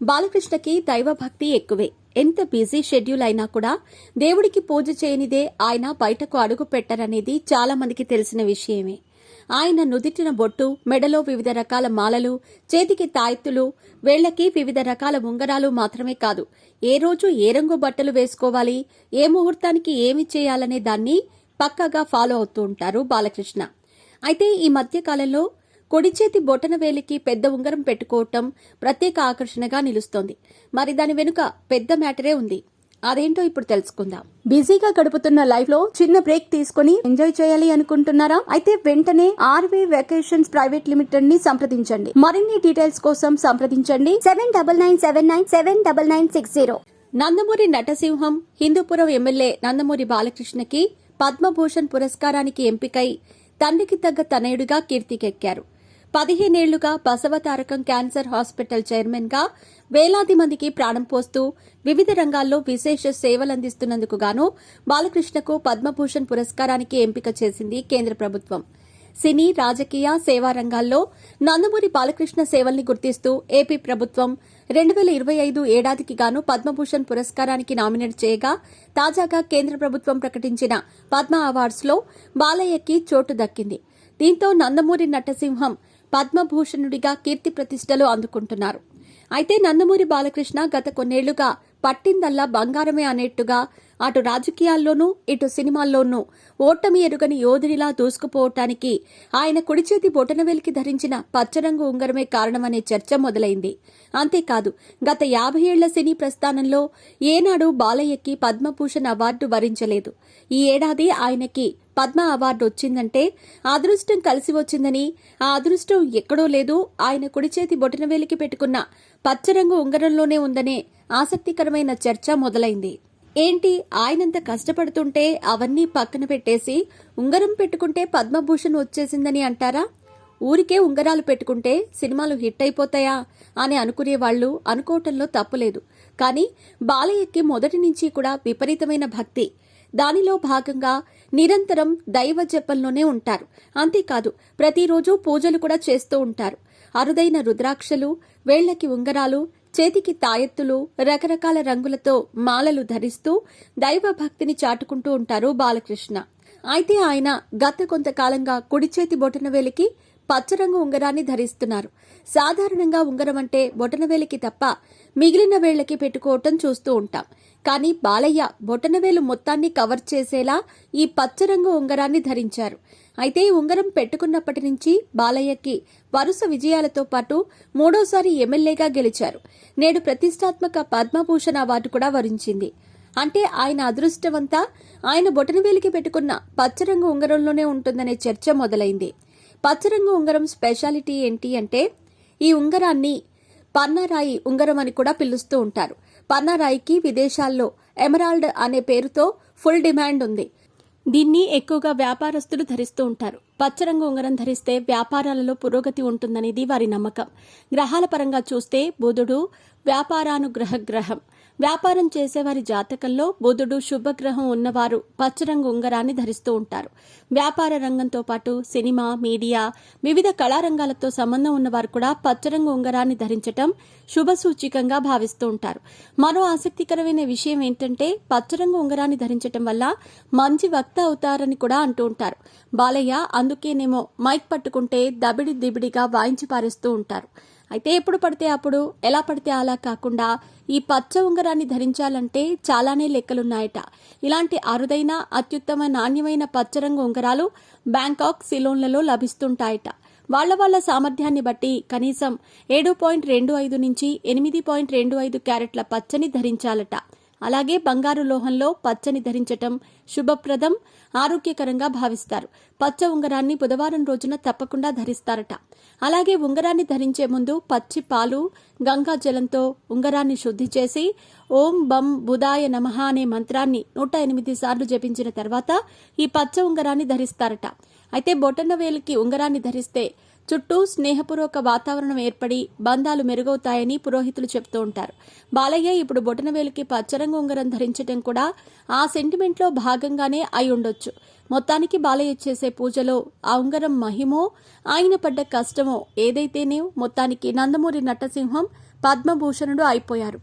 బాలకృష్ణకి దైవభక్తి ఎక్కువే. ఎంత బిజీ షెడ్యూల్ అయినా కూడా దేవుడికి పూజ చేయనిదే ఆయన బయటకు అడుగు పెట్టరనేది చాలా మందికి తెలిసిన విషయమే. ఆయన నుదిటిన బొట్టు, మెడలో వివిధ రకాల మాలలు, చేతికి తాయెత్తులు, వేళ్లకి వివిధ రకాల ఉంగరాలు మాత్రమే కాదు, ఏ రోజు ఏ రంగు బట్టలు వేసుకోవాలి, ఏ ముహూర్తానికి ఏమి చేయాలనే దాన్ని పక్కాగా ఫాలో అవుతూ ఉంటారు బాలకృష్ణ. అయితే ఈ మధ్యకాలంలో కుడి చేతి బొటన వేలికి పెద్ద ఉంగరం పెట్టుకోవటం ప్రత్యేక ఆకర్షణగా నిలుస్తోంది. మరి దాని వెనుక పెద్ద మ్యాటరే ఉంది. అదేంటో ఇప్పుడు తెలుసుకుందాం. బిజీగా గడుపుతున్న లైఫ్ లో చిన్న బ్రేక్ తీసుకుని ఎంజాయ్ చేయాలి అనుకుంటున్నారా? అయితే వెంటనే ఆర్వే వెకేషన్స్ ప్రైవేట్ లిమిటెడ్ ని సంప్రదించండి. మరిన్ని డీటెయిల్స్ కోసం సంప్రదించండి 7997979960. నందమూరి నటసింహం హిందూపురం ఎమ్మెల్యే నందమూరి బాలకృష్ణకి పద్మభూషణ్ పురస్కారానికి ఎంపికై తండ్రికి తగ్గ తనయుడిగా కీర్తికెక్కారు. 15 ఏళ్లుగా బసవతారకం క్యాన్సర్ హాస్పిటల్ చైర్మన్ గా వేలాది మందికి ప్రాణం పోస్తూ వివిధ రంగాల్లో విశేష సేవలందిస్తున్నందుకు గాను బాలకృష్ణకు పద్మభూషణ్ పురస్కారానికి ఎంపిక చేసింది కేంద్ర ప్రభుత్వం. సినీ, రాజకీయ, సేవా రంగాల్లో నందమూరి బాలకృష్ణ సేవల్ని గుర్తిస్తూ ఏపీ ప్రభుత్వం 2025 ఏడాదికి గాను పద్మభూషణ్ పురస్కారానికి నామినేట్ చేయగా, తాజాగా కేంద్ర ప్రభుత్వం ప్రకటించిన పద్మ అవార్డ్స్ లో బాలయ్యకి చోటు దక్కింది. దీంతో నందమూరి నటసింహం పద్మభూషణుడిగా కీర్తి ప్రతిష్టలు అందుకుంటున్నారు. అయితే నందమూరి బాలకృష్ణ గత కొన్నేళ్లుగా పట్టిందల్లా బంగారమే అనేట్టుగా అటు రాజకీయాల్లోనూ ఇటు సినిమాల్లోనూ ఓటమి ఎరుగని యోధుడిలా దూసుకుపోవటానికి ఆయన కుడిచేతి బొటనవేలికి ధరించిన పచ్చరంగు ఉంగరమే కారణమనే చర్చ మొదలైంది. అంతేకాదు, గత 50 ఏళ్ల సినీ ప్రస్థానంలో ఏనాడు బాలయ్యకి పద్మభూషణ్ అవార్డు వరించలేదు. ఈ ఏడాది ఆయనకి పద్మ అవార్డు వచ్చిందంటే అదృష్టం కలిసి వచ్చిందని, ఆ అదృష్టం ఎక్కడో లేదు, ఆయన కుడిచేతి బొటనవేలికి పెట్టుకున్న పచ్చరంగు ఉంగరంలోనే ఉందనే ఆసక్తికరమైన చర్చ మొదలైంది. ఏంటి, ఆయనంత కష్టపడుతుంటే అవన్నీ పక్కన పెట్టేసి ఉంగరం పెట్టుకుంటే పద్మభూషణ్ వచ్చేసిందని అంటారా? ఊరికే ఉంగరాలు పెట్టుకుంటే సినిమాలు హిట్ అయిపోతాయా అని అనుకునేవాళ్లు అనుకోవటంలో తప్పులేదు. కానీ బాలయ్యకి మొదటి నుంచి కూడా విపరీతమైన భక్తి. దానిలో భాగంగా నిరంతరం దైవ జపంలోనే ఉంటారు. అంతేకాదు, ప్రతిరోజు పూజలు కూడా చేస్తూ ఉంటారు. అరుదైన రుద్రాక్షలు, వేళ్లకి ఉంగరాలు, చేతికి తాయెత్తులు, రకరకాల రంగులతో మాలలు ధరిస్తూ దైవ భక్తిని చాటుకుంటూ ఉంటారు బాలకృష్ణ. అయితే ఆయన గత కొంతకాలంగా కుడిచేతి బొటనవేలికి పచ్చరంగు ఉంగరాన్ని ధరిస్తున్నారు. సాధారణంగా ఉంగరం అంటే బొటనవేలికి తప్ప మిగిలిన వేళ్లకి పెట్టుకోవటం చూస్తూ ఉంటాం. కానీ బాలయ్య బొటనవేలు మొత్తాన్ని కవర్ చేసేలా ఈ పచ్చరంగు ఉంగరాన్ని ధరించారు. అయితే ఈ ఉంగరం పెట్టుకున్నప్పటి నుంచి బాలయ్యకి వరుస విజయాలతో పాటు 3వ ఎమ్మెల్యేగా గెలిచారు. నేడు ప్రతిష్టాత్మక పద్మభూషణ్ అవార్డు కూడా వరించింది. అంటే ఆయన అదృష్టవంతా ఆయన బొటనవేలికి పెట్టుకున్న పచ్చరంగు ఉంగరంలోనే ఉంటుందనే చర్చ మొదలైంది. పచ్చరంగు ఉంగరం స్పెషాలిటీ ఏంటి అంటే, ఈ ఉంగరాన్ని పన్నారాయి ఉంగరం అని కూడా పిలుస్తూ ఉంటారు. పన్నారాయికి విదేశాల్లో ఎమరాల్డ్ అనే పేరుతో ఫుల్ డిమాండ్ ఉంది. దీన్ని ఎక్కువగా వ్యాపారస్తులు ధరిస్తూ ఉంటారు. పచ్చరంగు ఉంగరం ధరిస్తే వ్యాపారాలలో పురోగతి ఉంటుందనేది వారి నమ్మకం. గ్రహాల పరంగా చూస్తే బుధుడు వ్యాపారానుగ్రహ గ్రహం. వ్యాపారం చేసేవారి జాతకంలో బుధుడు శుభగ్రహం ఉన్నవారు పచ్చరంగు ఉంగరాన్ని ధరిస్తూ ఉంటారు. వ్యాపార రంగంతో పాటు సినిమా, మీడియా, వివిధ కళారంగాలతో సంబంధం ఉన్నవారు కూడా పచ్చరంగు ఉంగరాన్ని ధరించటం శుభసూచికంగా భావిస్తూ ఉంటారు. మరో ఆసక్తికరమైన విషయం ఏంటంటే, పచ్చరంగు ఉంగరాన్ని ధరించటం వల్ల మంచి వక్త అవుతారని కూడా అంటూ ఉంటారు. బాలయ్య అందుకేనేమో మైక్ పట్టుకుంటే దబిడి దిబిడిగా వాయించి పారేస్తూ ఉంటారు. అయితే ఎప్పుడు పడితే అప్పుడు, ఎలా పడితే అలా కాకుండా ఈ పచ్చ ఉంగరాన్ని ధరించాలంటే చాలానే లెక్కలున్నాయట. ఇలాంటి అరుదైన, అత్యుత్తమ, నాణ్యమైన పచ్చరంగు ఉంగరాలు బ్యాంకాక్, సిలోన్లలో లభిస్తుంటాయట. వాళ్ల సామర్థ్యాన్ని బట్టి కనీసం 7.25 నుంచి 8.25 క్యారెట్ల పచ్చని ధరించాలట. అలాగే బంగారు లోహంలో పచ్చని ధరించటం శుభప్రదం, ఆరోగ్యకరంగా భావిస్తారు. పచ్చ ఉంగరాన్ని బుధవారం రోజున తప్పకుండా ధరిస్తారట. అలాగే ఉంగరాన్ని ధరించే ముందు పచ్చి పాలు, గంగా జలంతో ఉంగరాన్ని శుద్ధి చేసి ఓం బం బుధాయ నమః అనే మంత్రాన్ని 108 సార్లు జపించిన తర్వాత ఈ పచ్చ ఉంగరాన్ని ధరిస్తారట. అయితే బొటనవేలుకి ఉంగరాన్ని ధరిస్తే చుట్టూ స్నేహపూర్వక వాతావరణం ఏర్పడి బంధాలు మెరుగవుతాయని పురోహితులు చెప్తూ ఉంటారు. బాలయ్య ఇప్పుడు బొటనవేలుకి పచ్చరంగు ఉంగరం ధరించడం కూడా ఆ సెంటిమెంట్లో భాగంగానే అయి ఉండొచ్చు. మొత్తానికి బాలయ్య చేసే పూజలో ఆ ఉంగరం మహిమో, ఆయన పడ్డ కష్టమో ఏదైతేనే మొత్తానికి నందమూరి నటసింహం పద్మభూషణుడు అయిపోయారు.